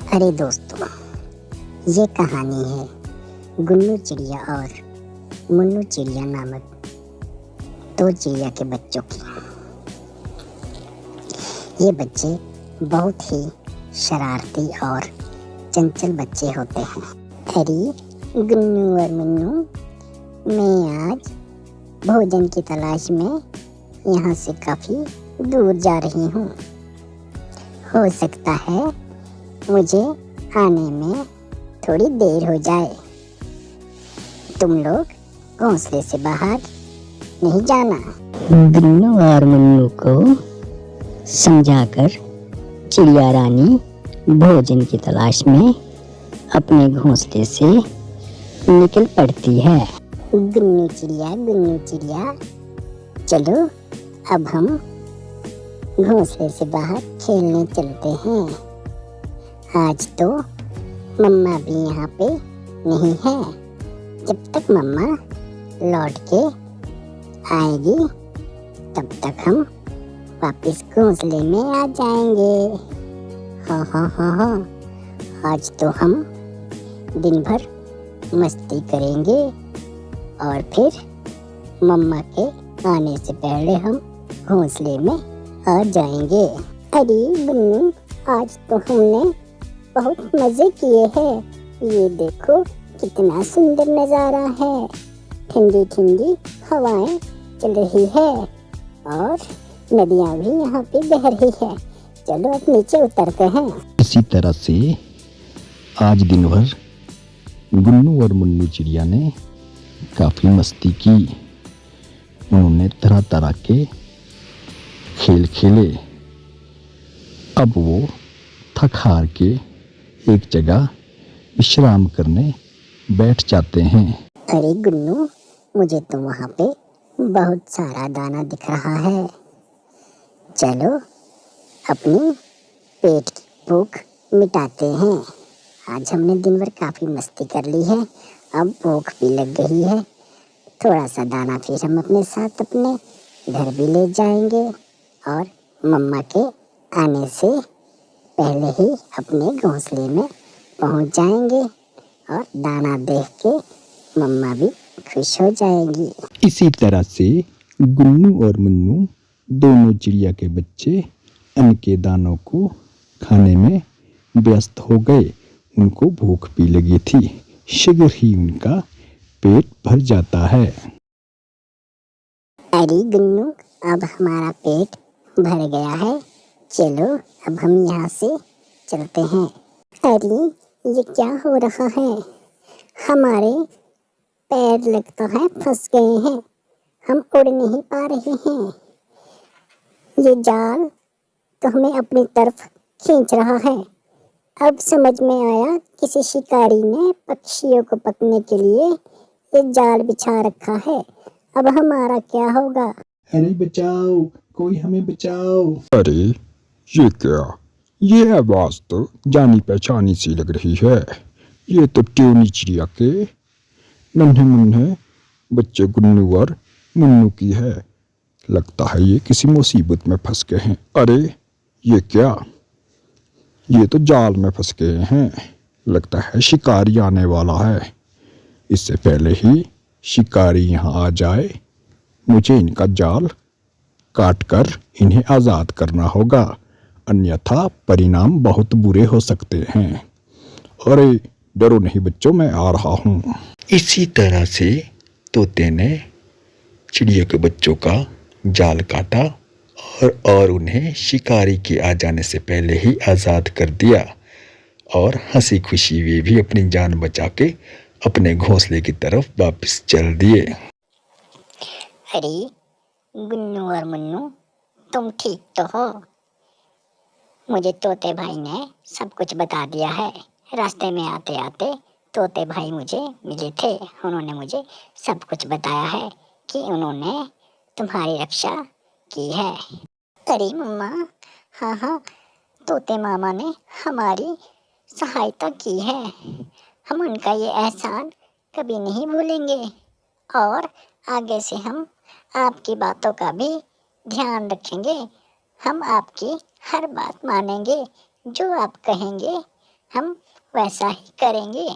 अरे दोस्तों, ये कहानी है गुन्नू चिड़िया और मुन्नू चिड़िया नामक दो चिड़िया के बच्चों की। ये बच्चे बहुत ही शरारती और चंचल बच्चे होते हैं। अरे गुन्नू और मुन्नू, मैं आज भोजन की तलाश में यहाँ से काफ़ी दूर जा रही हूँ। हो सकता है मुझे आने में थोड़ी देर हो जाए। तुम लोग घोंसले से बाहर नहीं जाना। गुन्नू और मुन्नू को समझाकर चिड़िया रानी भोजन की तलाश में अपने घोंसले से निकल पड़ती है। गुन्नू चिड़िया, चलो अब हम घोंसले से बाहर खेलने चलते हैं। आज तो मम्मा भी यहाँ पे नहीं है। जब तक मम्मा लौट के आएगी तब तक हम वापस घोंसले में आ जाएंगे। हाँ, आज तो हम दिन भर मस्ती करेंगे और फिर मम्मा के आने से पहले हम घोंसले में आ जाएंगे। अरे गुन्नू, आज तो हमने बहुत मजे किए हैं। ये देखो कितना सुंदर नज़ारा है। ठंडी ठंडी हवाएं चल रही है और नदियाँ भी यहाँ पे बह रही है। चलो अब नीचे उतरते हैं। इसी तरह से आज दिन भर गुन्नू और मुन्नू चिड़िया ने काफ़ी मस्ती की। उन्होंने तरह तरह के खेल खेले। अब वो थक हार के एक जगह विश्राम करने बैठ जाते हैं। अरे गुन्नू, मुझे तो वहाँ पे बहुत सारा दाना दिख रहा है। चलो अपनी पेट की भूख मिटाते हैं। आज हमने दिन भर काफ़ी मस्ती कर ली है, अब भूख भी लग गई है। थोड़ा सा दाना फिर हम अपने साथ अपने घर भी ले जाएंगे और मम्मा के आने से पहले ही अपने घोंसले में पहुंच जाएंगे और दाना देख के मम्मा भी खुश हो जाएंगी। इसी तरह से गुन्नू और मुन्नू दोनों चिड़िया के बच्चे अन्न के दानों को खाने में व्यस्त हो गए। उनको भूख भी लगी थी। शीघ्र ही उनका पेट भर जाता है। अरे गुन्नू, अब हमारा पेट भर गया है। चलो अब हम यहाँ से चलते हैं। अरे ये क्या हो रहा है? हमारे पैर लगता है फंस गए हैं। हम उड़ नहीं पा रहे हैं। ये जाल तो हमें अपनी तरफ खींच रहा है। अब समझ में आया, किसी शिकारी ने पक्षियों को पकड़ने के लिए ये जाल बिछा रखा है। अब हमारा क्या होगा? अरे बचाओ, कोई हमें बचाओ। अरे ये क्या? ये आवाज तो जानी पहचानी सी लग रही है। ये तो ट्यूनी चिड़िया के नन्हे मुन्ने बच्चे गुन्नू और मुन्नू की है। लगता है ये किसी मुसीबत में फंस गए हैं। अरे ये क्या? ये तो जाल में फंस गए हैं। लगता है शिकारी आने वाला है। इससे पहले ही शिकारी यहाँ आ जाए, मुझे इनका जाल काटकर इन्हें आज़ाद करना होगा, अन्यथा परिणाम बहुत बुरे हो सकते हैं। अरे डरो नहीं बच्चों, मैं आ रहा हूँ। इसी तरह से तोते ने चिड़िया के बच्चों का जाल काटा और उन्हें शिकारी के आ जाने से पहले ही आज़ाद कर दिया और हंसी खुशी वे भी अपनी जान बचा के अपने घोंसले की तरफ वापस चल दिए। अरे गुन्नू और मुन्नू, तुम ठीक तो हो? मुझे तोते भाई ने सब कुछ बता दिया है। रास्ते में आते आते तोते भाई मुझे मिले थे। उन्होंने मुझे सब कुछ बताया है कि उन्होंने तुम्हारी रक्षा की है। अरे मम्मा, हाँ, तोते मामा ने हमारी सहायता की है। हम उनका ये एहसान कभी नहीं भूलेंगे और आगे से हम आपकी बातों का भी ध्यान रखेंगे। हम आपकी हर बात मानेंगे। जो आप कहेंगे हम वैसा ही करेंगे।